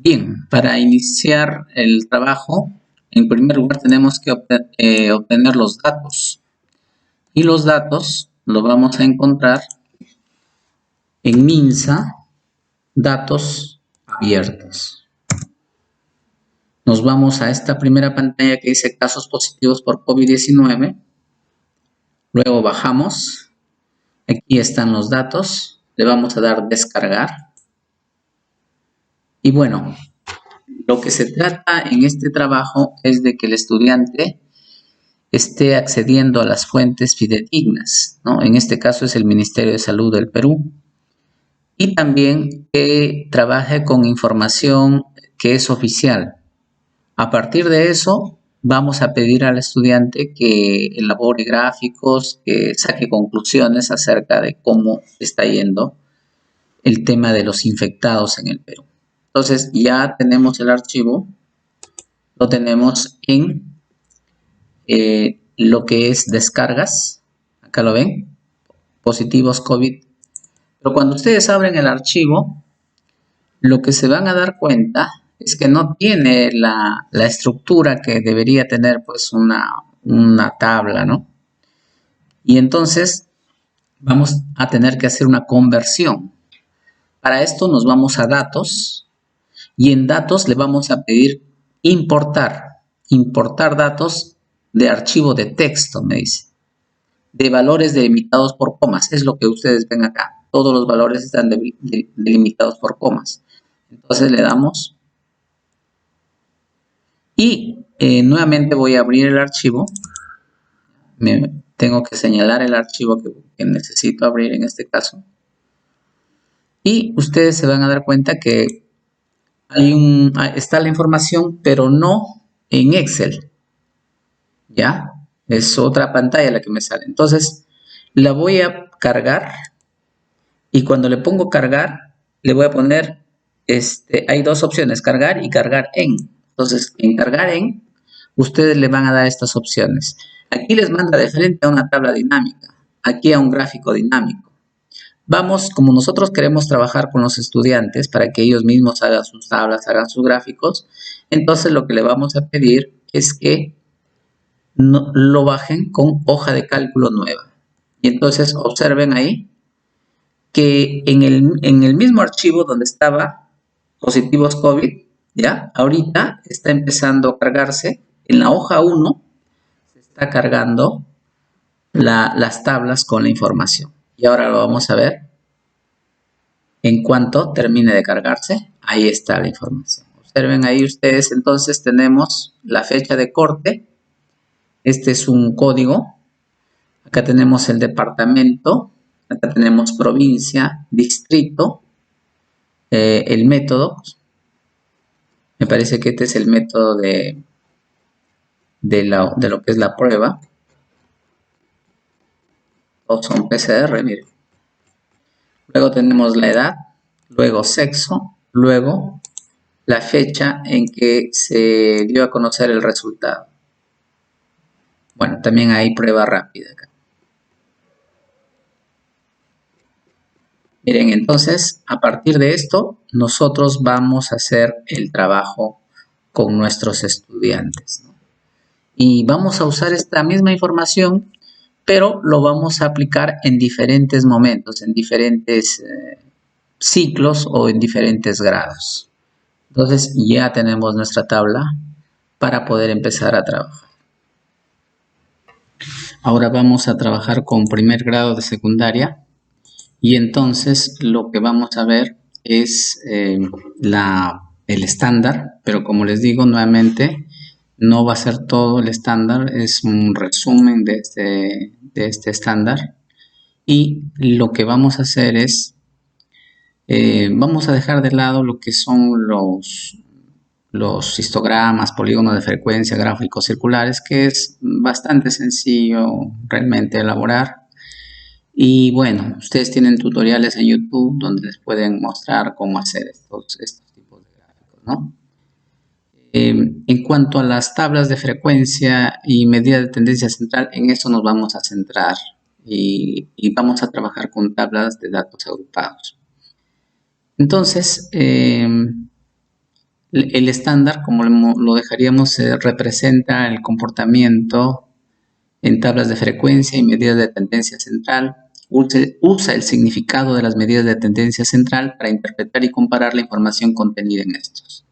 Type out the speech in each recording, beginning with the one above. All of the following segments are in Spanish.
Bien, para iniciar el trabajo, en primer lugar tenemos que obtener los datos. Y los datos los vamos a encontrar en MINSA, datos abiertos. Nos vamos a esta primera pantalla que dice casos positivos por COVID-19. Luego bajamos. Aquí están los datos. Le vamos a dar descargar. Y bueno, lo que se trata en este trabajo es de que el estudiante esté accediendo a las fuentes fidedignas, ¿no? En este caso es el Ministerio de Salud del Perú. Y también que trabaje con información que es oficial. A partir de eso, vamos a pedir al estudiante que elabore gráficos, que saque conclusiones acerca de cómo está yendo el tema de los infectados en el Perú. Entonces, ya tenemos el archivo, lo tenemos en lo que es descargas. Acá lo ven, positivos COVID. Pero cuando ustedes abren el archivo, lo que se van a dar cuenta es que no tiene la estructura que debería tener pues una tabla, ¿no? Y entonces vamos a tener que hacer una conversión. Para esto nos vamos a datos y en datos le vamos a pedir importar datos de archivo de texto, me dice, de valores delimitados por comas. Es lo que ustedes ven acá. Todos los valores están delimitados por comas. Entonces le damos y nuevamente voy a abrir el archivo. Tengo que señalar el archivo que necesito abrir en este caso. Y ustedes se van a dar cuenta que está la información, pero no en Excel. ¿Ya? Es otra pantalla la que me sale. Entonces, la voy a cargar y cuando le pongo cargar, le voy a poner, hay dos opciones, cargar y cargar en. Entonces, en cargar en, ustedes le van a dar estas opciones. Aquí les manda de frente a una tabla dinámica, aquí a un gráfico dinámico. Vamos, como nosotros queremos trabajar con los estudiantes para que ellos mismos hagan sus tablas, hagan sus gráficos, entonces lo que le vamos a pedir es que lo bajen con hoja de cálculo nueva. Y entonces observen ahí que en el mismo archivo donde estaba positivos COVID, ¿ya? Ahorita está empezando a cargarse. En la hoja 1 se está cargando las tablas con la información. Y ahora lo vamos a ver. En cuanto termine de cargarse, ahí está la información. Observen ahí ustedes, entonces tenemos la fecha de corte. Este es un código. Acá tenemos el departamento. Acá tenemos provincia, distrito, el método. Me parece que este es el método de lo que es la prueba. Todos son PCR, miren. Luego tenemos la edad, luego sexo, luego la fecha en que se dio a conocer el resultado. Bueno, también hay prueba rápida acá. Miren, entonces, a partir de esto, nosotros vamos a hacer el trabajo con nuestros estudiantes, ¿no? Y vamos a usar esta misma información, pero lo vamos a aplicar en diferentes momentos, en diferentes ciclos o en diferentes grados. Entonces, ya tenemos nuestra tabla para poder empezar a trabajar. Ahora vamos a trabajar con primer grado de secundaria. Y entonces lo que vamos a ver es el estándar, pero como les digo nuevamente, no va a ser todo el estándar, es un resumen de este estándar. Y lo que vamos a hacer es, vamos a dejar de lado lo que son los histogramas, polígonos de frecuencia, gráficos circulares, que es bastante sencillo realmente elaborar. Y bueno, ustedes tienen tutoriales en YouTube donde les pueden mostrar cómo hacer estos tipos de gráficos, ¿no? En cuanto a las tablas de frecuencia y medida de tendencia central, en eso nos vamos a centrar y vamos a trabajar con tablas de datos agrupados. Entonces, El estándar, como lo dejaríamos, representa el comportamiento en tablas de frecuencia y medidas de tendencia central. Usa el significado de las medidas de tendencia central para interpretar y comparar la información contenida en estos.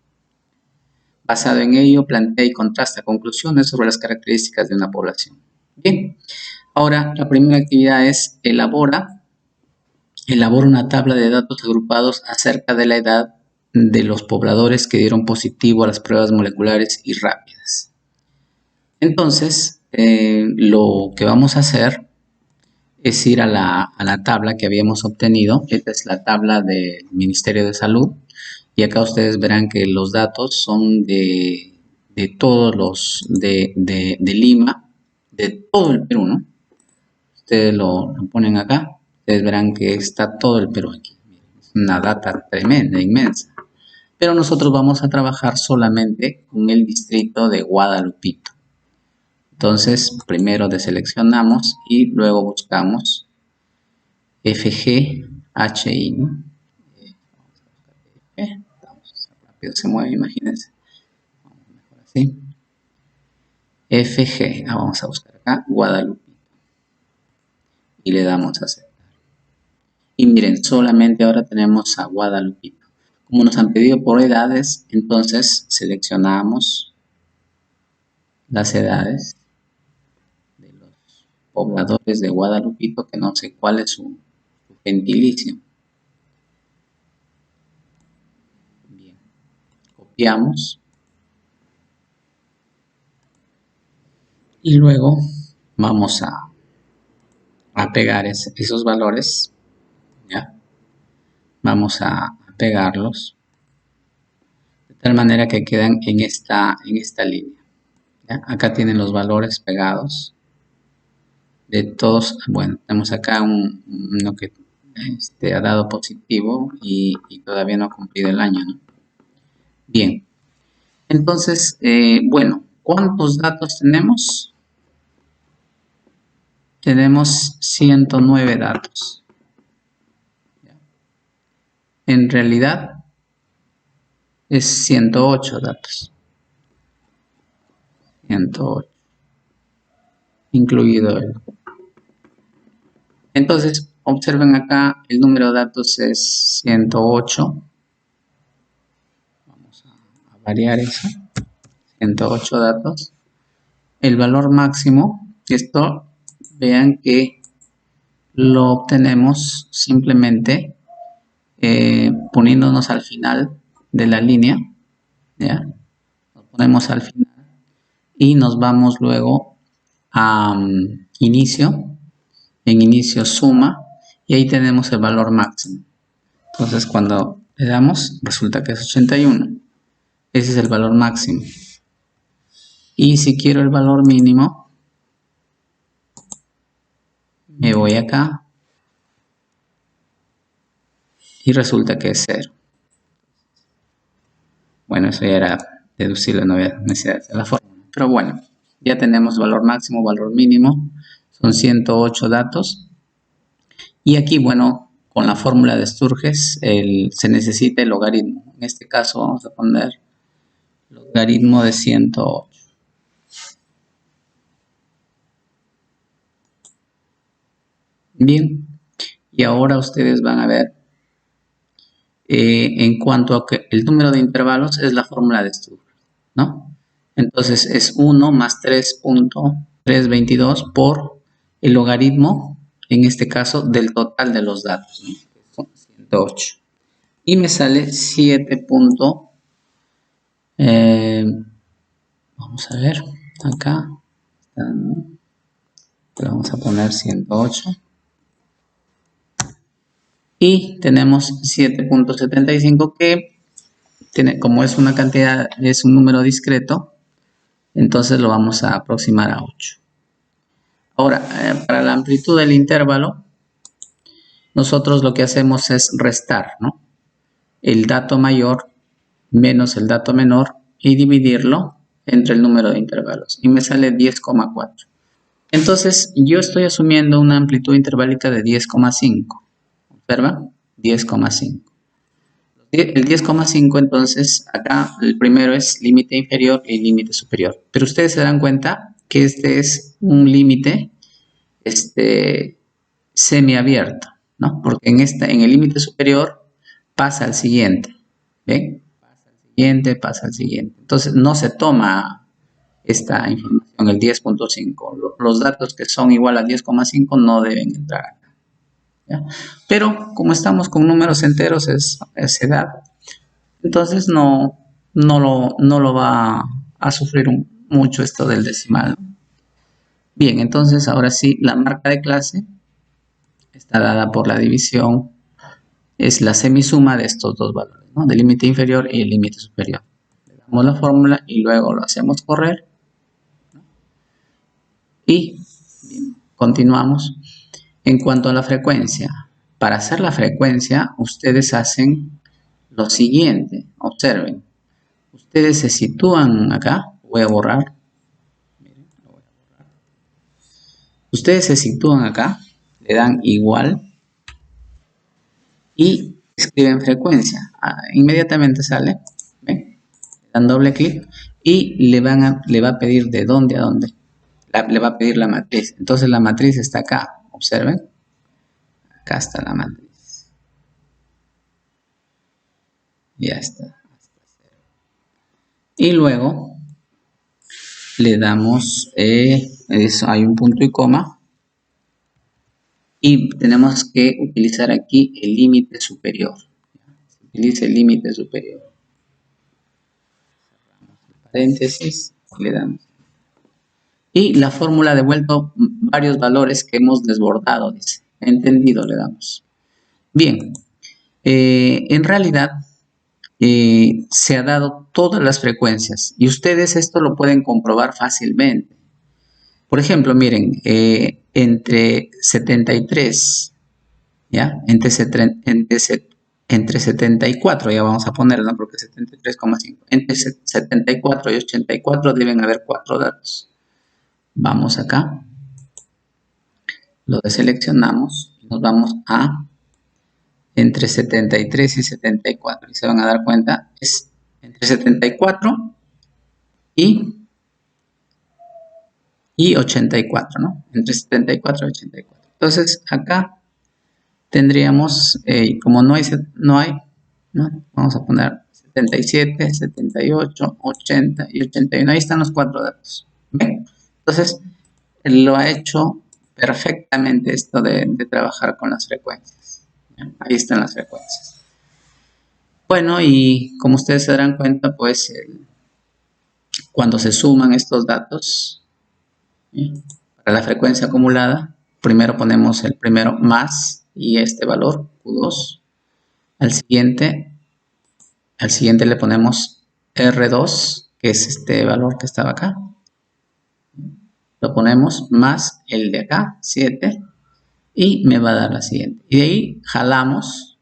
Basado en ello, plantea y contrasta conclusiones sobre las características de una población. Bien, ahora la primera actividad es elabora una tabla de datos agrupados acerca de la edad de los pobladores que dieron positivo a las pruebas moleculares y rápidas. Entonces, lo que vamos a hacer es ir a la tabla que habíamos obtenido. Esta es la tabla del Ministerio de Salud. Y acá ustedes verán que los datos son de todos los de Lima, de todo el Perú, ¿no? Ustedes lo ponen acá. Ustedes verán que está todo el Perú aquí. Es una data tremenda, inmensa. Pero nosotros vamos a trabajar solamente con el distrito de Guadalupito. Entonces, primero deseleccionamos y luego buscamos FGHI, ¿no? Rápido se mueve, imagínense. Vamos mejor así. FG, vamos a buscar acá, Guadalupito. Y le damos a aceptar. Y miren, solamente ahora tenemos a Guadalupito. Como nos han pedido por edades, entonces seleccionamos las edades de los pobladores de Guadalupito, que no sé cuál es su gentilicio. Bien, copiamos. Y luego vamos a pegar esos valores, ¿ya? Vamos a pegarlos de tal manera que quedan en esta línea, ¿ya? Acá tienen los valores pegados de todos. Bueno, tenemos acá uno que ha dado positivo y todavía no ha cumplido el año, ¿no? Bien, entonces, bueno, ¿cuántos datos tenemos? Tenemos 109 datos. En realidad es 108 datos. 108. Incluido el. Entonces, observen acá, el número de datos es 108. Vamos a variar eso. 108 datos. El valor máximo, esto, vean que lo obtenemos simplemente poniéndonos al final de la línea, ¿ya? Lo ponemos al final y nos vamos luego a inicio. En inicio suma y ahí tenemos el valor máximo. Entonces cuando le damos resulta que es 81. Ese es el valor máximo. Y si quiero el valor mínimo, me voy acá y resulta que es 0. Bueno, eso ya era deducible, no había necesidad de hacer la fórmula. Pero bueno, ya tenemos valor máximo, valor mínimo. Son 108 datos. Y aquí, bueno, con la fórmula de Sturges se necesita el logaritmo. En este caso vamos a poner logaritmo de 108. Bien, y ahora ustedes van a ver en cuanto a que el número de intervalos es la fórmula de Sturges, ¿no? Entonces es 1 más 3.322 por el logaritmo, en este caso, del total de los datos, ¿no? Son 108. Y me sale 7. Vamos a ver, acá, le vamos a poner 108. Y tenemos 7.75 que tiene, como es una cantidad, es un número discreto, entonces lo vamos a aproximar a 8. Ahora, para la amplitud del intervalo, nosotros lo que hacemos es restar, ¿no? El dato mayor menos el dato menor y dividirlo entre el número de intervalos. Y me sale 10,4. Entonces, yo estoy asumiendo una amplitud interválica de 10,5. ¿Observa? 10,5. Los El 10,5, entonces, acá el primero es límite inferior y límite superior. Pero ustedes se dan cuenta que este es un límite semiabierto, ¿no? Porque en el límite superior pasa al siguiente, ¿ven? Pasa al siguiente. Entonces, no se toma esta información, el 10,5. Los datos que son igual a 10,5 no deben entrar acá, ¿ya? Pero como estamos con números enteros, es edad, entonces no lo va a sufrir mucho esto del decimal. Bien, entonces ahora sí, la marca de clase está dada por la división, es la semisuma de estos dos valores, ¿no? Del límite inferior y el límite superior. Le damos la fórmula y luego lo hacemos correr. Y bien, continuamos. En cuanto a la frecuencia, para hacer la frecuencia, ustedes hacen lo siguiente. Observen. Ustedes se sitúan acá. Voy a borrar. Miren, lo voy a borrar. Ustedes se sitúan acá. Le dan igual. Y escriben frecuencia. Inmediatamente sale. ¿Ven? Le dan doble clic. Y le va a pedir de dónde a dónde. Le va a pedir la matriz. Entonces la matriz está acá. Observen. Acá está la matriz. Ya está. Y luego le damos, hay un punto y coma. Y tenemos que utilizar aquí el límite superior. Se utiliza el límite superior. Cerramos el paréntesis y le damos. Y la fórmula ha devuelto varios valores que hemos desbordado, dice. Entendido, le damos. Bien, en realidad se ha dado todas las frecuencias y ustedes esto lo pueden comprobar fácilmente. Por ejemplo, miren, entre 73, ¿ya? Entre 74, ya vamos a ponerlo, ¿no? Porque 73,5. Entre 74 y 84 deben haber 4 datos. Vamos acá, lo deseleccionamos y nos vamos a entre 73 y 74. Y se van a dar cuenta, es entre 74 y 84, ¿no? Entre 74 y 84. Entonces, acá tendríamos, como no hay, ¿no? Vamos a poner 77, 78, 80 y 81. Ahí están los 4 datos. ¿Ven? Entonces, lo ha hecho perfectamente esto de trabajar con las frecuencias. ¿Ya? Ahí están las frecuencias. Bueno, y como ustedes se darán cuenta, pues cuando se suman estos datos, ¿sí? Para la frecuencia acumulada, primero ponemos el primero más y este valor, Q2. Al siguiente le ponemos R2, que es este valor que estaba acá. Lo ponemos más el de acá, 7, y me va a dar la siguiente. Y de ahí jalamos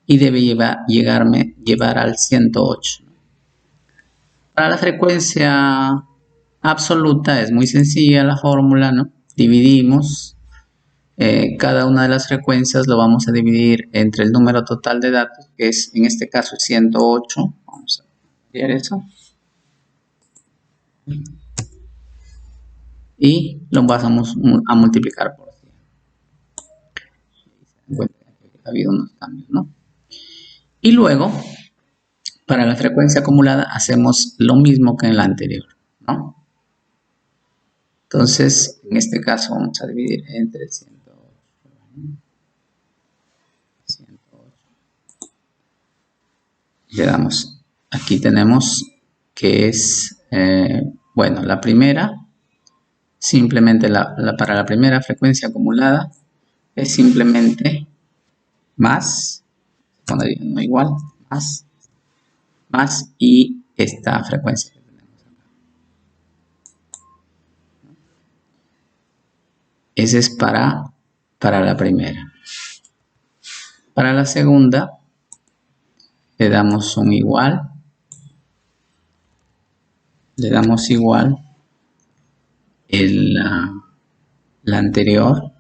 y debe llevar al 108. Para la frecuencia absoluta es muy sencilla la fórmula, ¿no? Dividimos cada una de las frecuencias, lo vamos a dividir entre el número total de datos, que es en este caso 108. Vamos a cambiar eso. Y lo vamos a multiplicar por 100. Se dan cuenta que ha habido unos cambios, ¿no? Y luego, para la frecuencia acumulada, hacemos lo mismo que en la anterior, ¿no? Entonces, en este caso vamos a dividir entre 108. Le damos, aquí tenemos que es, bueno, la primera, simplemente para la primera frecuencia acumulada, es simplemente más, pondría no igual, más y esta frecuencia que tenemos acá. Ese es para la primera. Para la segunda, le damos un igual. Le damos igual la anterior.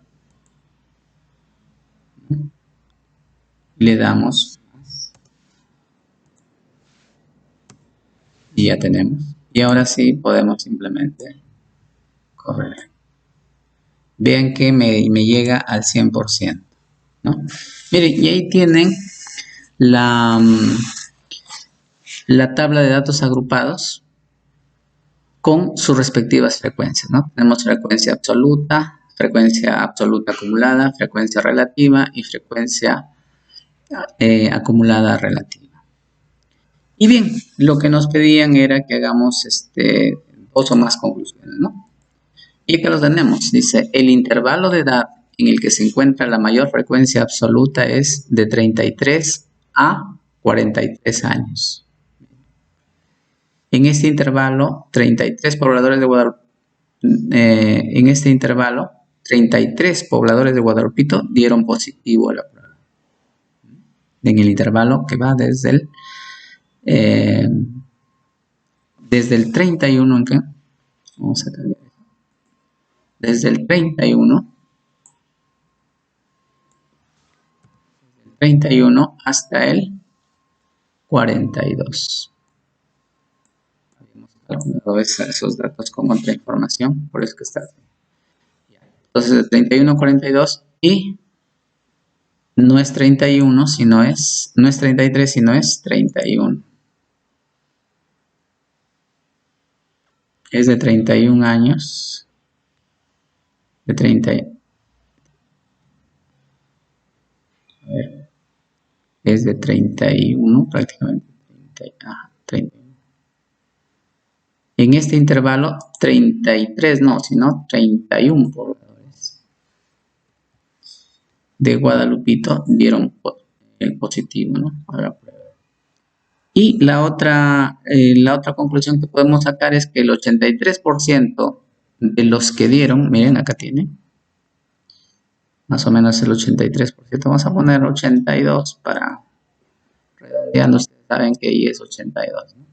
Le damos más. Y ya tenemos. Y ahora sí podemos simplemente correr. Vean que me llega al 100%, ¿no? Miren, y ahí tienen la, la tabla de datos agrupados con sus respectivas frecuencias, ¿no? Tenemos frecuencia absoluta acumulada, frecuencia relativa y frecuencia acumulada relativa. Y bien, lo que nos pedían era que hagamos dos o más conclusiones, ¿no? Y acá los tenemos, dice, el intervalo de edad en el que se encuentra la mayor frecuencia absoluta es de 33 a 43 años. En este intervalo, 33 pobladores de Guadalupe, en este intervalo, 33 pobladores de Guadalupito dieron positivo a la prueba. En el intervalo que va desde el 31, ¿en qué? Vamos a cambiar. Desde el 31 hasta el 42. Habíamos calculado esos datos con otra información, por eso que está así. Entonces, el 31 a 42 y no es 31, sino no es 33, sino es 31. Es de 31 años. De 30. A ver, es de 31 prácticamente. 31. En este intervalo, 33 no, sino 31 pobladores de Guadalupito dieron el positivo, ¿no? Ahora, y la otra conclusión que podemos sacar es que el 83% de los que dieron, miren, acá tienen, más o menos el 83%, vamos a poner 82 para redondeando, ustedes saben que ahí es 82, ¿no?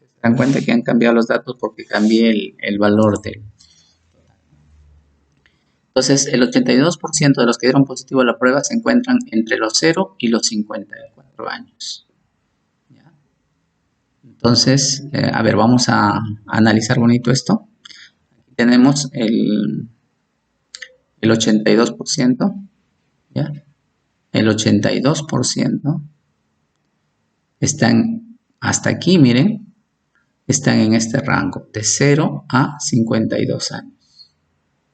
Se dan cuenta que han cambiado los datos porque cambié el valor del. Entonces, el 82% de los que dieron positivo a la prueba se encuentran entre los 0 y los 54 años. ¿Ya? Entonces, a ver, vamos a analizar bonito esto. Aquí tenemos el 82%, ¿ya? El 82% están hasta aquí, miren, están en este rango de 0 a 52 años.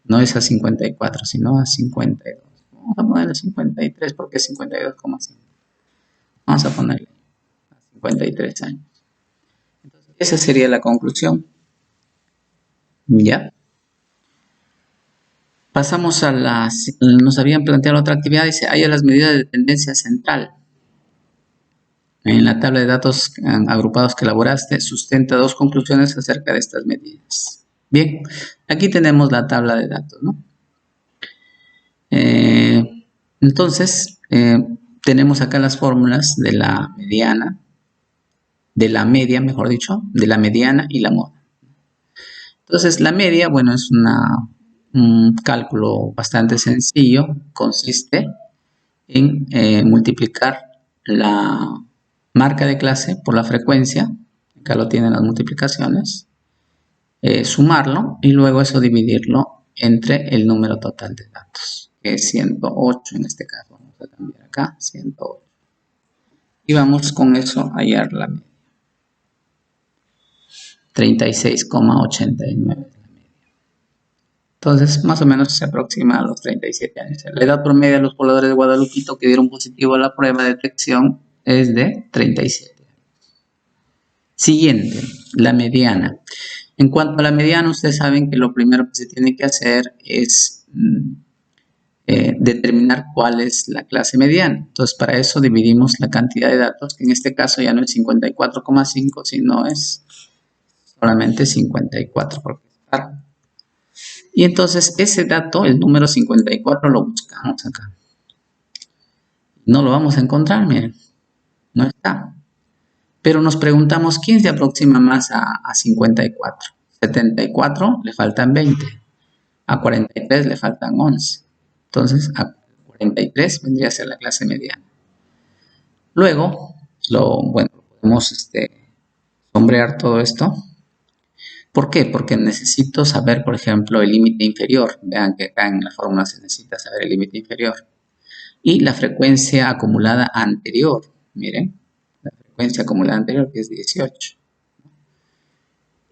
No es a 54, sino a 52. Vamos a ponerle 53 porque es 52,5. Vamos a ponerle a 53 años. Entonces, esa sería la conclusión. ¿Ya? Pasamos a nos habían planteado otra actividad, dice, haya las medidas de tendencia central. En la tabla de datos agrupados que elaboraste, sustenta dos conclusiones acerca de estas medidas. Bien, aquí tenemos la tabla de datos, ¿no? Entonces, tenemos acá las fórmulas de la mediana, de la media, mejor dicho, de la mediana y la moda. Entonces, la media, bueno, es un cálculo bastante sencillo, consiste en multiplicar la marca de clase por la frecuencia, acá lo tienen las multiplicaciones, sumarlo y luego eso dividirlo entre el número total de datos, que es 108 en este caso. Vamos a cambiar acá, 108. Y vamos con eso a hallar la media. 36,89 es la media. Entonces, más o menos se aproxima a los 37 años. La edad promedio de los pobladores de Guadalupito que dieron positivo a la prueba de detección es de 37 años. Siguiente, la mediana. En cuanto a la mediana, ustedes saben que lo primero que se tiene que hacer es determinar cuál es la clase mediana. Entonces, para eso dividimos la cantidad de datos, que en este caso ya no es 54,5, sino es solamente 54, porque es par. Y entonces ese dato, el número 54, lo buscamos acá. No lo vamos a encontrar, miren, no está. Pero nos preguntamos, ¿quién se aproxima más a 54? 74 le faltan 20, a 43 le faltan 11. Entonces, a 43 vendría a ser la clase mediana. Luego, podemos sombrear todo esto. ¿Por qué? Porque necesito saber, por ejemplo, el límite inferior. Vean que acá en la fórmula se necesita saber el límite inferior. Y la frecuencia acumulada anterior. Miren, la frecuencia acumulada anterior que es 18.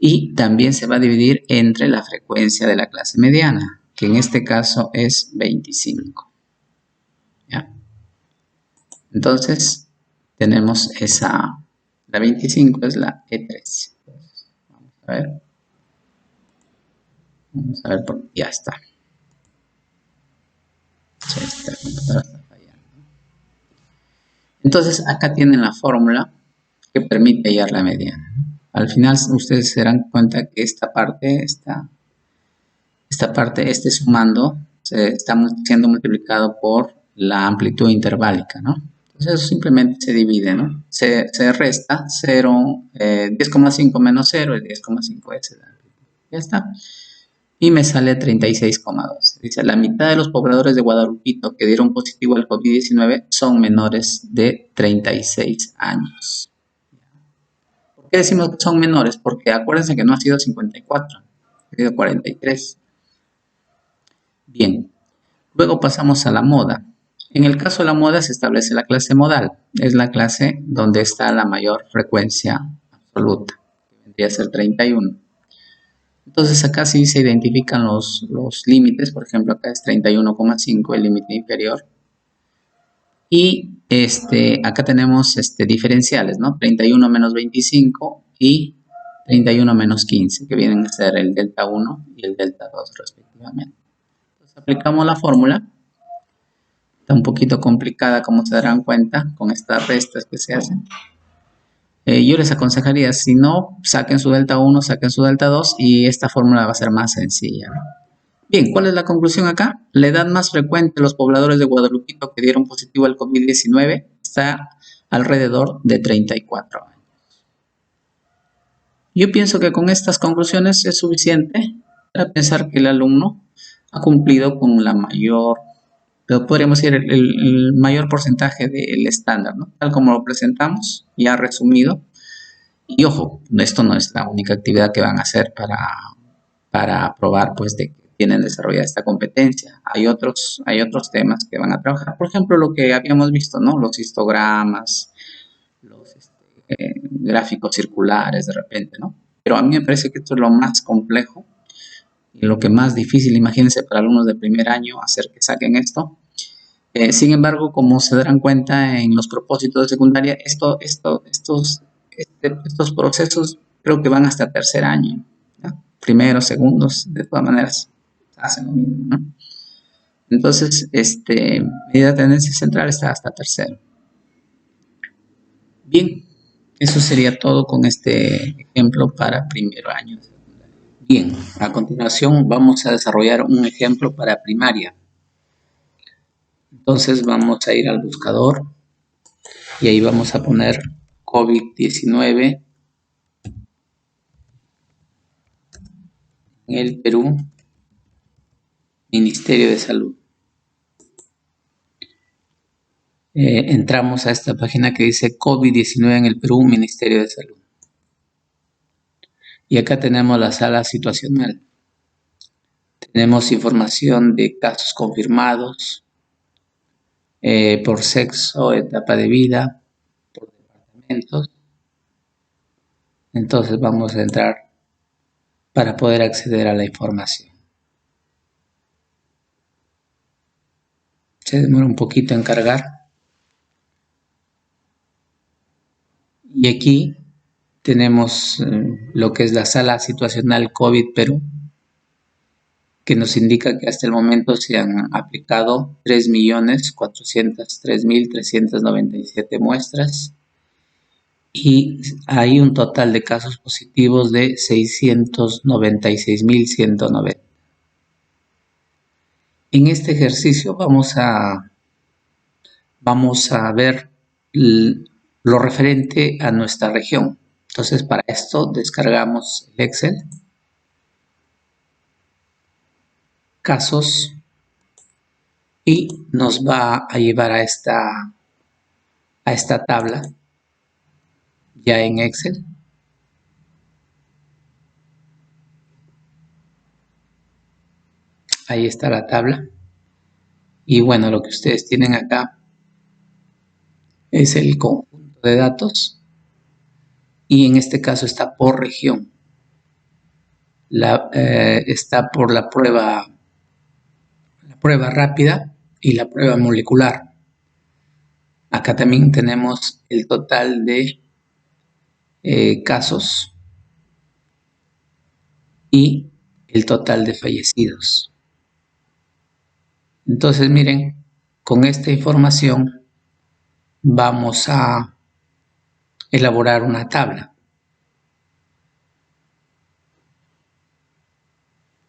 Y también se va a dividir entre la frecuencia de la clase mediana, que en este caso es 25. ¿Ya? Entonces, tenemos la 25 es la E13. Vamos a ver. Vamos a ver, ya está. Esta computadora está fallando. Entonces, acá tienen la fórmula que permite hallar la mediana. Al final, ustedes se darán cuenta que esta parte, este sumando, está siendo multiplicado por la amplitud interválica, ¿no? Entonces, eso simplemente se divide, ¿no? Se resta 10,5 menos 0 es 10,5 es la amplitud. Ya está. Y me sale 36,2. Dice, la mitad de los pobladores de Guadalupito que dieron positivo al COVID-19 son menores de 36 años. ¿Por qué decimos que son menores? Porque acuérdense que no ha sido 54, ha sido 43. Bien, luego pasamos a la moda. En el caso de la moda se establece la clase modal. Es la clase donde está la mayor frecuencia absoluta, que vendría a ser 31. Entonces acá sí se identifican los límites, por ejemplo acá es 31,5 el límite inferior. Y acá tenemos diferenciales, ¿no? 31 menos 25 y 31 menos 15, que vienen a ser el delta 1 y el delta 2 respectivamente. Entonces aplicamos la fórmula. Está un poquito complicada, como se darán cuenta, con estas restas que se hacen. Yo les aconsejaría, si no, saquen su delta 1, saquen su delta 2 y esta fórmula va a ser más sencilla, ¿no? Bien, ¿cuál es la conclusión acá? La edad más frecuente de los pobladores de Guadalupito que dieron positivo al COVID-19 está alrededor de 34 años. Yo pienso que con estas conclusiones es suficiente para pensar que el alumno ha cumplido con la mayor, pero podríamos decir el mayor porcentaje del estándar, ¿no? Tal como lo presentamos, ya resumido. Y ojo, esto no es la única actividad que van a hacer para probar pues de que tienen desarrollada esta competencia. Hay otros temas que van a trabajar. Por ejemplo, lo que habíamos visto, ¿no? Los histogramas, los gráficos circulares de repente, ¿no? Pero a mí me parece que esto es lo más complejo y lo que más difícil, imagínense, para alumnos de primer año hacer que saquen esto. Sin embargo, como se darán cuenta en los propósitos de secundaria, estos procesos creo que van hasta tercer año, ¿no? Primeros, segundos, de todas maneras hacen lo mismo, ¿no? Entonces, medida de tendencia central está hasta tercero. Bien, eso sería todo con este ejemplo para primer año. Bien, a continuación vamos a desarrollar un ejemplo para primaria. Entonces vamos a ir al buscador y ahí vamos a poner COVID-19 en el Perú, Ministerio de Salud. Entramos a esta página que dice COVID-19 en el Perú, Ministerio de Salud. Y acá tenemos la sala situacional. Tenemos información de casos confirmados, por sexo, etapa de vida, por departamentos. Entonces vamos a entrar para poder acceder a la información. Se demora un poquito en cargar. Y aquí tenemos lo que es la sala situacional COVID Perú, que nos indica que hasta el momento se han aplicado 3.403.397 muestras y hay un total de casos positivos de 696.190. En este ejercicio vamos a ver lo referente a nuestra región. Entonces, para esto descargamos el Excel, casos, y nos va a llevar a esta tabla ya en Excel. Ahí está la tabla. Y bueno, lo que ustedes tienen acá es el conjunto de datos y en este caso está por región. Está por la prueba rápida y la prueba molecular. Acá también tenemos el total de casos y el total de fallecidos. Entonces, miren, con esta información vamos a elaborar una tabla.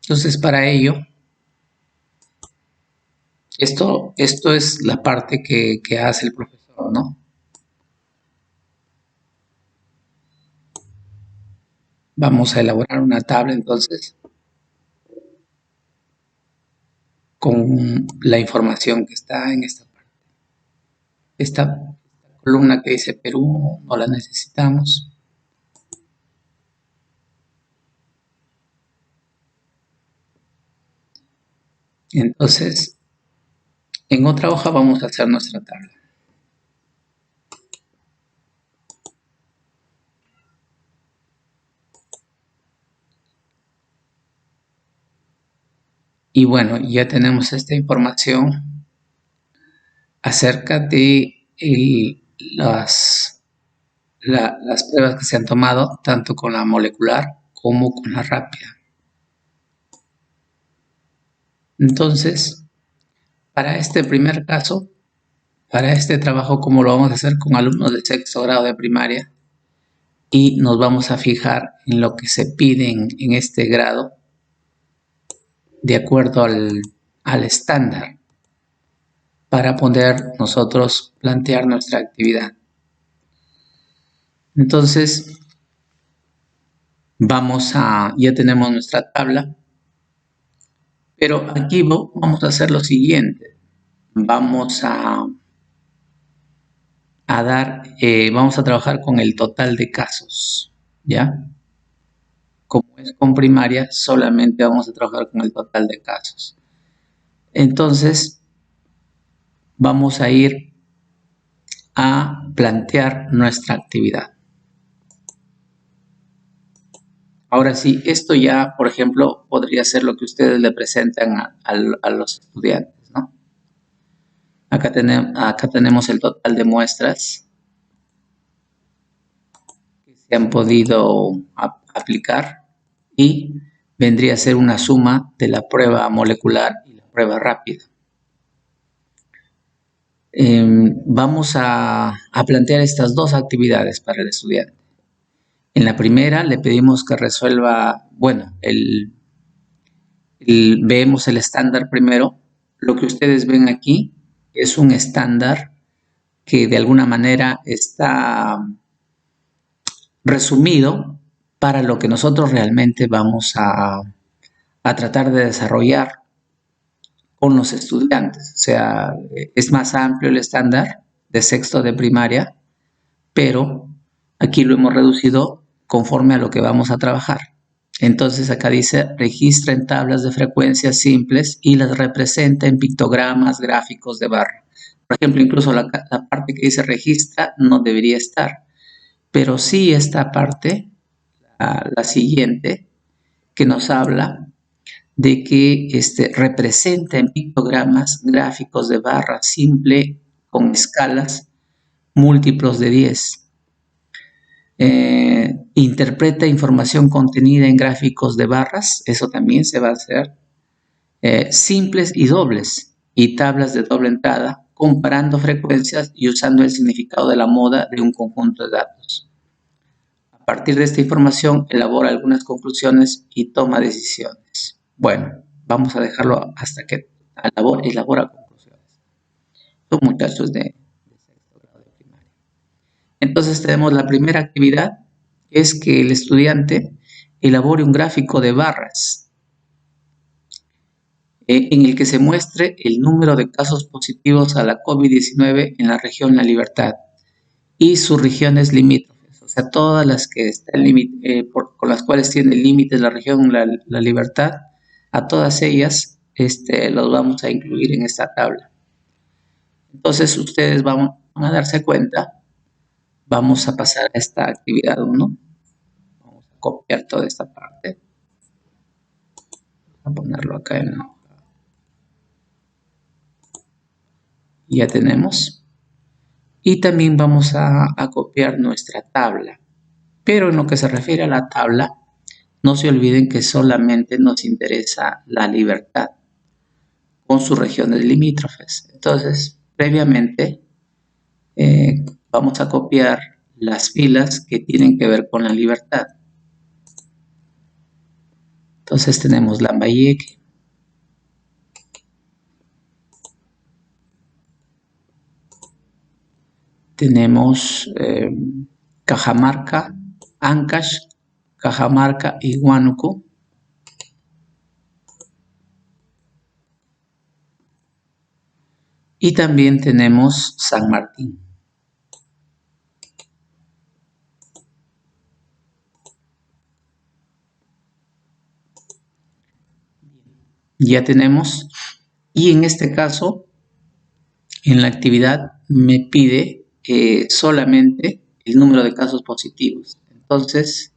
Entonces, para ello, esto es la parte que hace el profesor, ¿no? Vamos a elaborar una tabla, entonces, con la información que está en esta parte. Esta columna que dice Perú no la necesitamos. Entonces, en otra hoja vamos a hacer nuestra tabla. Y bueno, ya tenemos esta información acerca de las pruebas que se han tomado, tanto con la molecular como con la rápida. Entonces, para este primer caso, para este trabajo, como lo vamos a hacer con alumnos de sexto grado de primaria, y nos vamos a fijar en lo que se pide en este grado, de acuerdo al estándar, para poder nosotros plantear nuestra actividad. Entonces, ya tenemos nuestra tabla, pero aquí vamos a hacer lo siguiente. Vamos a trabajar con el total de casos, ¿ya? Como es con primaria, solamente vamos a trabajar con el total de casos. Entonces, vamos a ir a plantear nuestra actividad. Ahora sí, esto ya, por ejemplo, podría ser lo que ustedes le presentan a los estudiantes, ¿no? Acá tenemos el total de muestras que se han podido aplicar y vendría a ser una suma de la prueba molecular y la prueba rápida. Vamos a plantear estas dos actividades para el estudiante. En la primera le pedimos que resuelva, bueno, vemos el estándar primero. Lo que ustedes ven aquí es un estándar que de alguna manera está resumido para lo que nosotros realmente vamos a tratar de desarrollar con los estudiantes. O sea, es más amplio el estándar de sexto de primaria, pero aquí lo hemos reducido conforme a lo que vamos a trabajar. Entonces acá dice, registra en tablas de frecuencias simples y las representa en pictogramas, gráficos de barra. Por ejemplo, incluso la parte que dice registra no debería estar, pero sí esta parte, la siguiente, que nos habla de que representa en pictogramas, gráficos de barra simple con escalas múltiplos de 10. Interpreta información contenida en gráficos de barras, eso también se va a hacer, simples y dobles, y tablas de doble entrada, comparando frecuencias y usando el significado de la moda de un conjunto de datos. A partir de esta información, elabora algunas conclusiones y toma decisiones. Bueno, vamos a dejarlo hasta que elabora conclusiones. Son muchachos de sexto grado de primaria. Entonces tenemos la primera actividad, que es que el estudiante elabore un gráfico de barras en el que se muestre el número de casos positivos a la COVID-19 en la región La Libertad y sus regiones limítrofes, o sea, todas las que están con las cuales tiene límites la región La Libertad, a todas ellas los vamos a incluir en esta tabla. Entonces ustedes van a darse cuenta, vamos a pasar a esta actividad 1, vamos a copiar toda esta parte, a ponerlo acá en la hoja. Ya tenemos. Y también vamos a copiar nuestra tabla. Pero en lo que se refiere a la tabla, no se olviden que solamente nos interesa La Libertad con sus regiones limítrofes. Entonces, previamente vamos a copiar las filas que tienen que ver con La Libertad. Entonces tenemos Lambayeque, tenemos Cajamarca, Ancash, Cajamarca y Huánuco. Y también tenemos San Martín. Ya tenemos. Y en este caso, en la actividad me pide solamente el número de casos positivos. Entonces,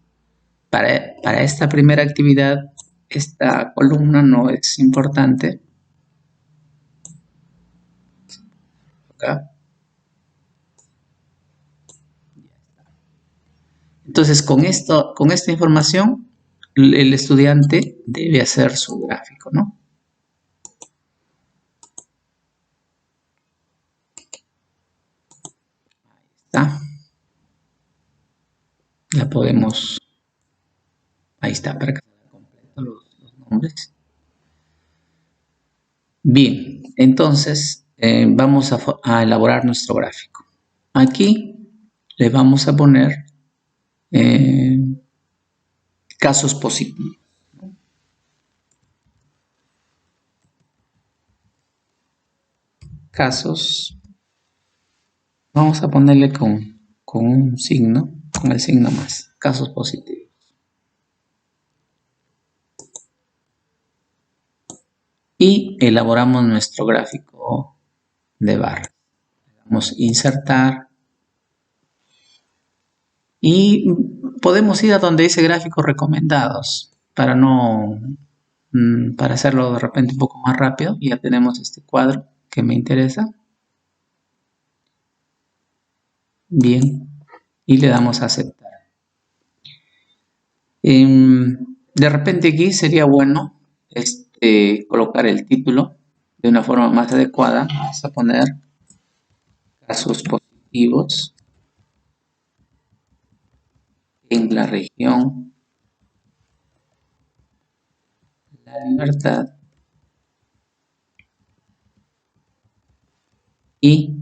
para esta primera actividad, esta columna no es importante. Acá. Entonces, con esta información, el estudiante debe hacer su gráfico, ¿no? Ahí está. La podemos... Ahí está, para que se completo los nombres. Bien, entonces vamos a elaborar nuestro gráfico. Aquí le vamos a poner casos positivos. Casos, vamos a ponerle con un signo, con el signo más, casos positivos. Y elaboramos nuestro gráfico de barras. Vamos a insertar y podemos ir a donde dice gráficos recomendados para para hacerlo de repente un poco más rápido. Ya tenemos este cuadro que me interesa. Bien, y le damos a aceptar. De repente aquí sería bueno colocar el título de una forma más adecuada. Vamos a poner casos positivos en la región La Libertad y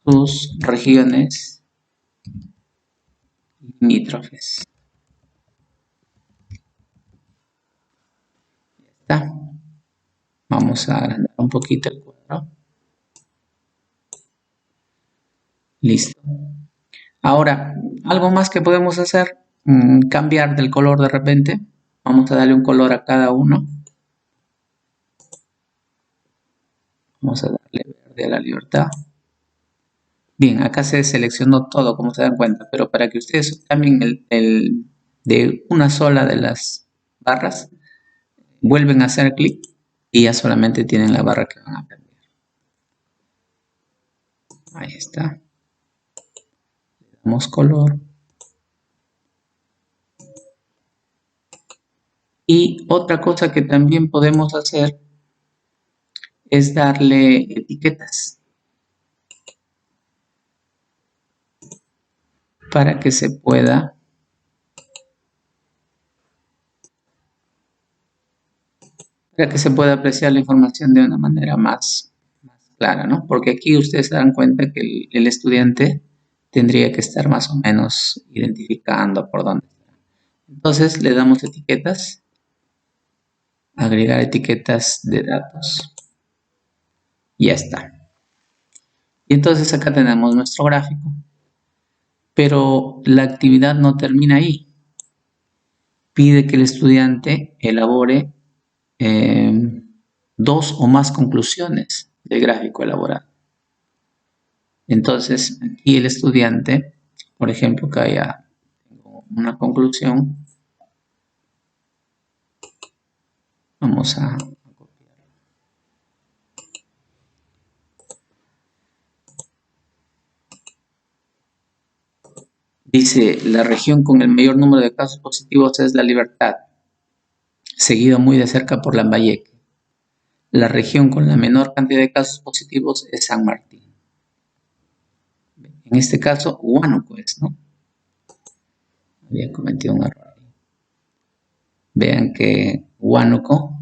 sus regiones limítrofes. Ya está. Vamos a agrandar un poquito el cuadro. Listo. Ahora, algo más que podemos hacer, cambiar del color de repente. Vamos a darle un color a cada uno. Vamos a darle verde a La Libertad. Bien, acá se seleccionó todo, como se dan cuenta, pero para que ustedes cambien el de una sola de las barras, vuelven a hacer clic y ya solamente tienen la barra que van a cambiar. Ahí está. Le damos color. Y otra cosa que también podemos hacer es darle etiquetas para que se pueda apreciar la información de una manera más clara, ¿no? Porque aquí ustedes se dan cuenta que el estudiante tendría que estar más o menos identificando por dónde está. Entonces le damos etiquetas, agregar etiquetas de datos. Ya está. Y entonces acá tenemos nuestro gráfico. Pero la actividad no termina ahí. Pide que el estudiante elabore dos o más conclusiones del gráfico elaborado. Entonces, aquí el estudiante, por ejemplo, que haya una conclusión, vamos a copiar. Dice, la región con el mayor número de casos positivos es La Libertad, seguido muy de cerca por Lambayeque. La región con la menor cantidad de casos positivos es San Martín. En este caso, Huánuco es, ¿no? Había cometido un error ahí. Vean que Huánuco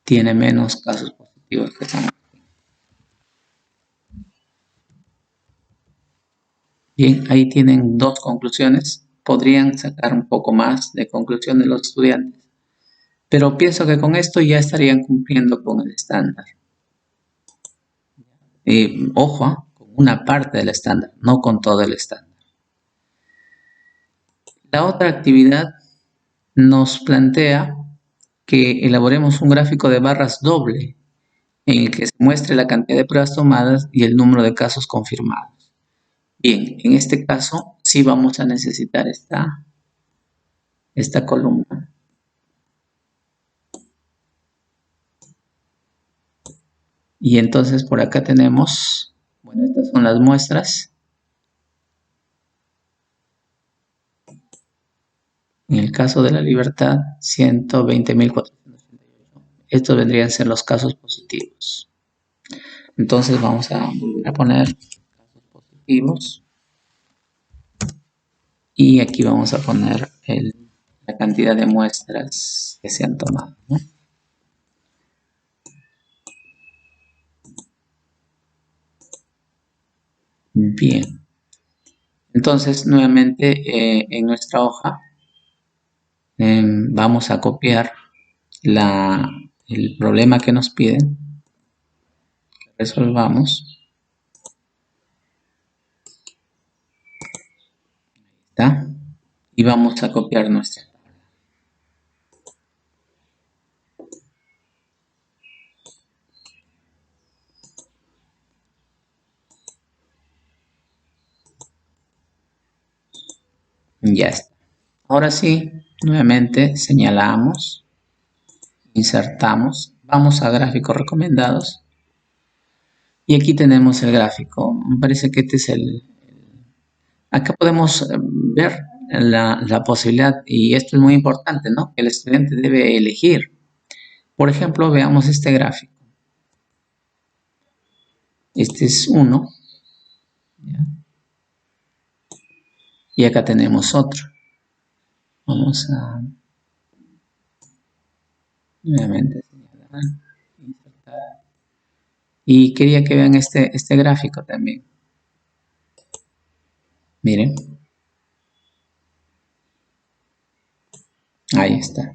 tiene menos casos positivos que San Martín. Bien, ahí tienen dos conclusiones. Podrían sacar un poco más de conclusión de los estudiantes, pero pienso que con esto ya estarían cumpliendo con el estándar. Ojo, con una parte del estándar, no con todo el estándar. La otra actividad nos plantea que elaboremos un gráfico de barras doble en el que se muestre la cantidad de pruebas tomadas y el número de casos confirmados. Bien, en este caso sí vamos a necesitar esta columna. Y entonces por acá tenemos, bueno, estas son las muestras. En el caso de La Libertad, 120.488. Estos vendrían a ser los casos positivos. Entonces vamos a volver a poner casos positivos. Y aquí vamos a poner la cantidad de muestras que se han tomado, ¿no? Bien. Entonces, nuevamente en nuestra hoja vamos a copiar el problema que nos piden, que resolvamos. ¿Está? Y vamos a copiar nuestra tabla. Ya está. Ahora sí, nuevamente señalamos, insertamos, vamos a gráficos recomendados y aquí tenemos el gráfico. Me parece que este es acá podemos ver la posibilidad, y esto es muy importante, ¿no? Que el estudiante debe elegir. Por ejemplo, veamos este gráfico. Este es uno. ¿Ya? Y acá tenemos otro. Vamos a nuevamente señalar, insertar. Y quería que vean este gráfico también. Miren. Ahí está.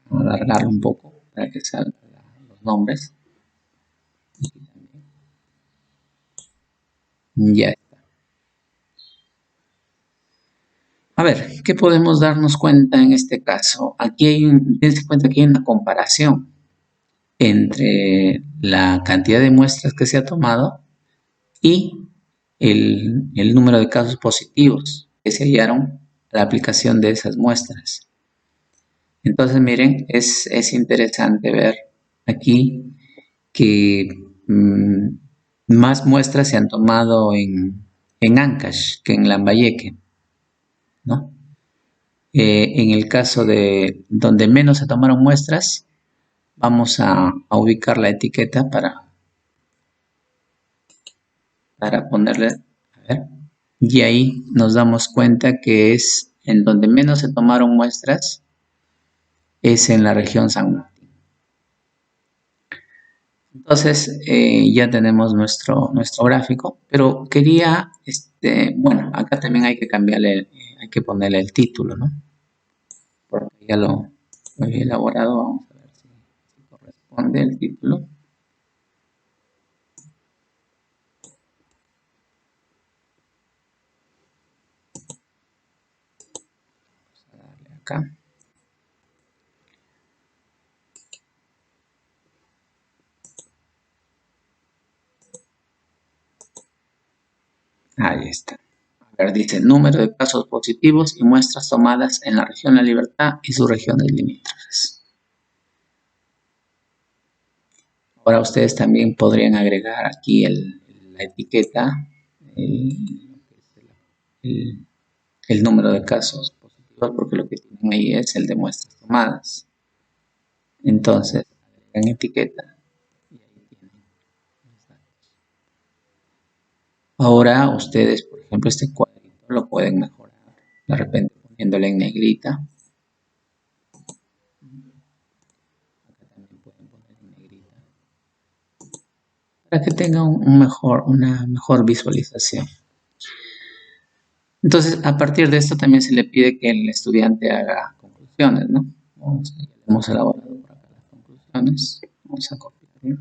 Vamos a alargarlo un poco para que salgan los nombres. Ya está. A ver, ¿qué podemos darnos cuenta en este caso? Aquí dense cuenta que hay una comparación entre la cantidad de muestras que se ha tomado y el número de casos positivos que se hallaron a la aplicación de esas muestras. Entonces, miren, es interesante ver aquí que más muestras se han tomado en Ancash que en Lambayeque, ¿no? En el caso de donde menos se tomaron muestras, vamos a ubicar la etiqueta para ponerle, a ver, y ahí nos damos cuenta que es en donde menos se tomaron muestras, es en la región San Martín. Entonces ya tenemos nuestro gráfico, pero quería, bueno, acá también hay que cambiarle, hay que ponerle el título, ¿no? Porque ya lo he elaborado, vamos a ver si corresponde el título. Vamos a darle acá. Ahí está. A ver, dice número de casos positivos y muestras tomadas en la región La Libertad y sus regiones limítrofes. Ahora ustedes también podrían agregar aquí la etiqueta, el, el número de casos positivos, porque lo que tienen ahí es el de muestras tomadas. Entonces, agregan etiqueta y ahí tienen los datos. Ahora ustedes, por ejemplo, este cuadrito lo pueden mejorar, de repente poniéndole en negrita. Acá también pueden poner en negrita para que tengan una mejor visualización. Entonces, a partir de esto también se le pide que el estudiante haga conclusiones, ¿no? Hemos elaborado por acá las conclusiones. Vamos a copiar.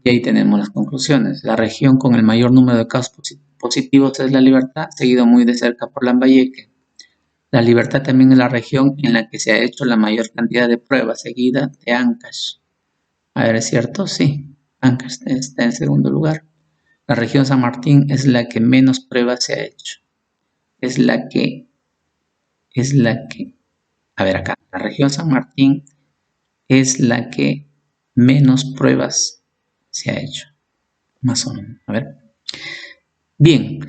Y ahí tenemos las conclusiones. La región con el mayor número de casos positivos es La Libertad, seguido muy de cerca por Lambayeque. La Libertad también es la región en la que se ha hecho la mayor cantidad de pruebas, seguida de Ancash. A ver, ¿es cierto? Sí. Ancash está en segundo lugar. La región San Martín es la que menos pruebas se ha hecho. Es la que, a ver acá, la región San Martín es la que menos pruebas se ha hecho. Más o menos, a ver. Bien,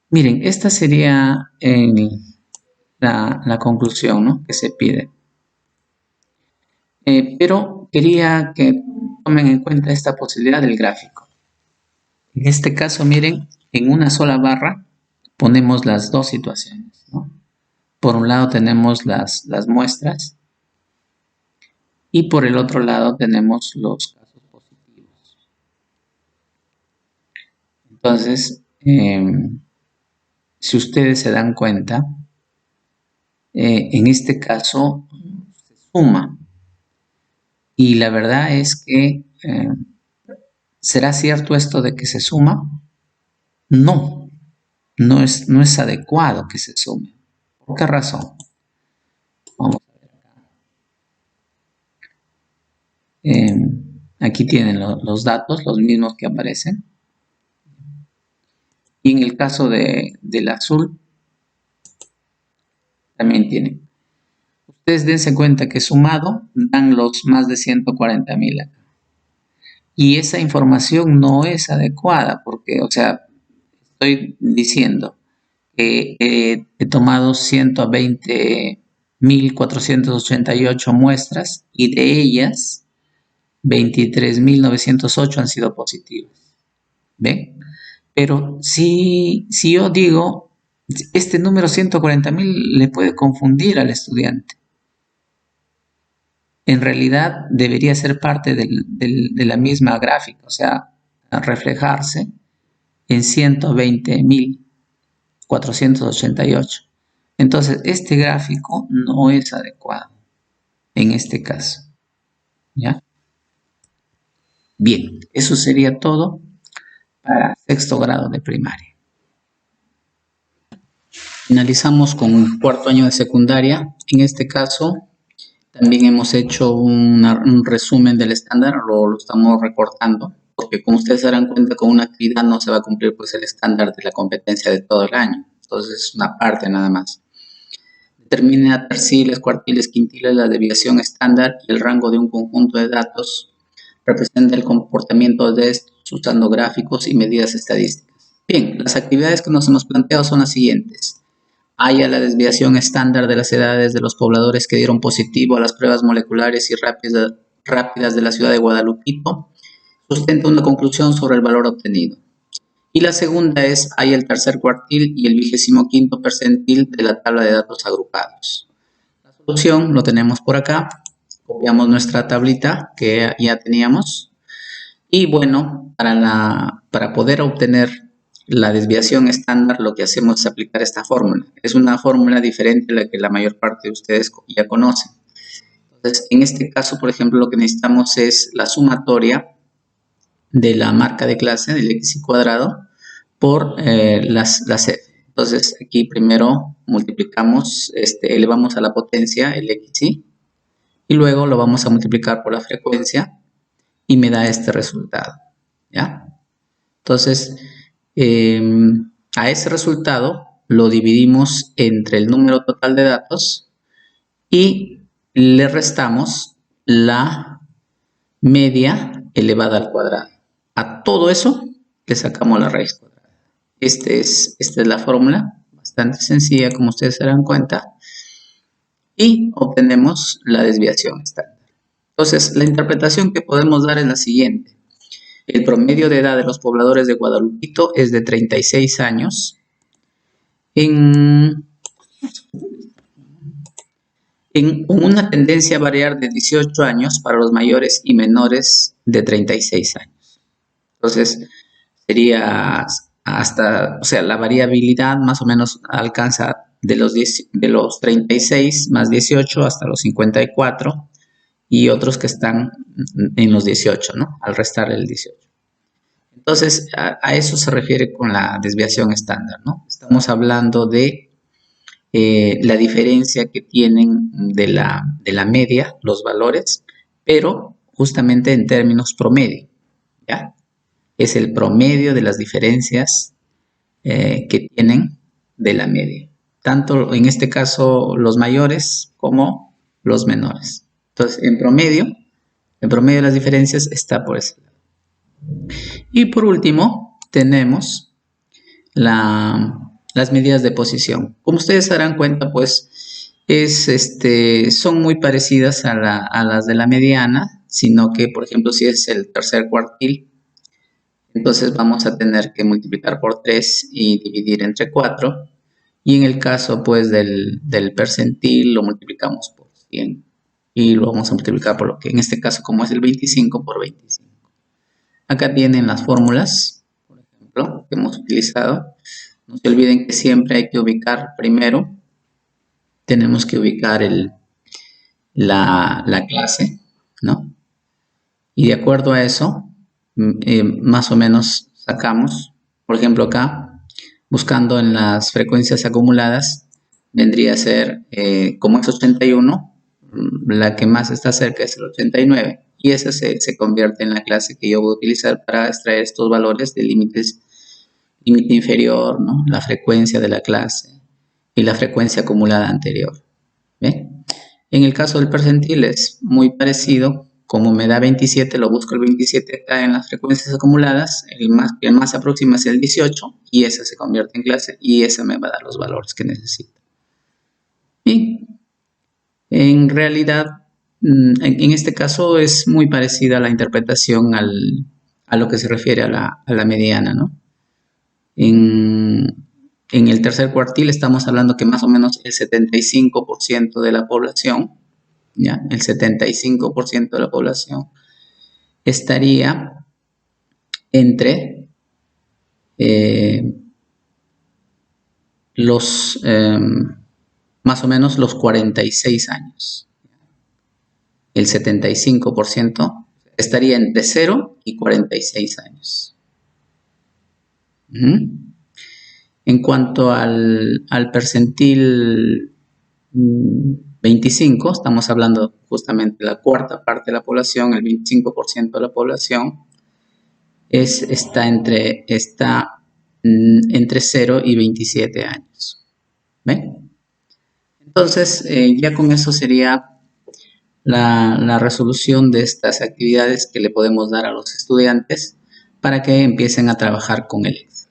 miren, esta sería la conclusión, ¿no?, que se pide. Pero quería que tomen en cuenta esta posibilidad del gráfico. En este caso, miren, en una sola barra ponemos las dos situaciones, ¿no? Por un lado tenemos las muestras y por el otro lado tenemos los casos positivos. Entonces, si ustedes se dan cuenta, en este caso se suma. Y la verdad es que, ¿será cierto esto de que se suma? No, no es adecuado que se sume. ¿Por qué razón? Vamos a ver acá. Aquí tienen los datos, los mismos que aparecen. Y en el caso del azul, también tienen. Ustedes dense cuenta que sumado dan los más de 140,000 acá. Y esa información no es adecuada porque, o sea, estoy diciendo que he tomado 120,488 muestras y de ellas 23,908 han sido positivas. ¿Ven? Pero si yo digo, este número 140,000 le puede confundir al estudiante. En realidad debería ser parte de la misma gráfica, o sea, reflejarse en 120,488. Entonces, este gráfico no es adecuado en este caso. ¿Ya? Bien, eso sería todo para sexto grado de primaria. Finalizamos con un cuarto año de secundaria. En este caso, también hemos hecho un resumen del estándar, lo estamos recortando, porque como ustedes se darán cuenta, con una actividad no se va a cumplir pues el estándar de la competencia de todo el año. Entonces es una parte nada más. Determina terciles, cuartiles, quintiles, la desviación estándar y el rango de un conjunto de datos. Representa el comportamiento de estos usando gráficos y medidas estadísticas. Bien, las actividades que nos hemos planteado son las siguientes. Haya la desviación estándar de las edades de los pobladores que dieron positivo a las pruebas moleculares y rápidas de la ciudad de Guadalupito. Sustenta una conclusión sobre el valor obtenido. Y la segunda es, hay el tercer cuartil y el 25º percentil de la tabla de datos agrupados. La solución lo tenemos por acá. Copiamos nuestra tablita que ya teníamos. Y bueno, para poder obtener la desviación estándar, lo que hacemos es aplicar esta fórmula. Es una fórmula diferente a la que la mayor parte de ustedes ya conocen. Entonces, en este caso, por ejemplo, lo que necesitamos es la sumatoria de la marca de clase del x cuadrado por las f. Entonces, aquí primero multiplicamos, elevamos a la potencia el xy y luego lo vamos a multiplicar por la frecuencia y me da este resultado, ¿ya? Entonces, a ese resultado lo dividimos entre el número total de datos y le restamos la media elevada al cuadrado. A todo eso le sacamos la raíz cuadrada. Esta es la fórmula, bastante sencilla como ustedes se dan cuenta, y obtenemos la desviación estándar. Entonces, la interpretación que podemos dar es la siguiente. El promedio de edad de los pobladores de Guadalupito es de 36 años. En una tendencia a variar de 18 años para los mayores y menores de 36 años. Entonces, sería hasta, o sea, la variabilidad más o menos alcanza de los 36 más 18 hasta los 54 y otros que están en los 18, ¿no? Al restar el 18. Entonces, a eso se refiere con la desviación estándar, ¿no? Estamos hablando de la diferencia que tienen de la media, los valores, pero justamente en términos promedio, ¿ya? Es el promedio de las diferencias que tienen de la media. Tanto en este caso los mayores como los menores. Entonces, en promedio de las diferencias está por ese lado. Y por último, tenemos las medidas de posición. Como ustedes se darán cuenta, pues son muy parecidas a las de la mediana, sino que, por ejemplo, si es el tercer cuartil, entonces vamos a tener que multiplicar por 3 y dividir entre 4. Y en el caso, pues, del percentil, lo multiplicamos por 100 y lo vamos a multiplicar por lo que en este caso, como es el 25, por 25. Acá tienen las fórmulas, por ejemplo, que hemos utilizado. No se olviden que siempre hay que ubicar primero, tenemos que ubicar la clase, ¿no? Y de acuerdo a eso, más o menos sacamos, por ejemplo acá, buscando en las frecuencias acumuladas, vendría a ser, como es 81, la que más está cerca es el 89, y esa se convierte en la clase que yo voy a utilizar para extraer estos valores de límite inferior, ¿no? La frecuencia de la clase y la frecuencia acumulada anterior. ¿Bien? En el caso del percentil es muy parecido. Como me da 27, lo busco el 27 acá en las frecuencias acumuladas. El más aproxima es el 18 y esa se convierte en clase y esa me va a dar los valores que necesito. Y en realidad, en este caso es muy parecida la interpretación a lo que se refiere a la mediana, ¿no? En el tercer cuartil estamos hablando que más o menos el 75% de la población, ¿ya? El 75% de la población estaría entre más o menos los 46 años. El 75% estaría entre 0 y 46 años. En cuanto al percentil 25, estamos hablando justamente de la cuarta parte de la población, el 25% de la población está entre 0 y 27 años. ¿Ven? Entonces, ya con eso sería la resolución de estas actividades que le podemos dar a los estudiantes para que empiecen a trabajar con el Excel.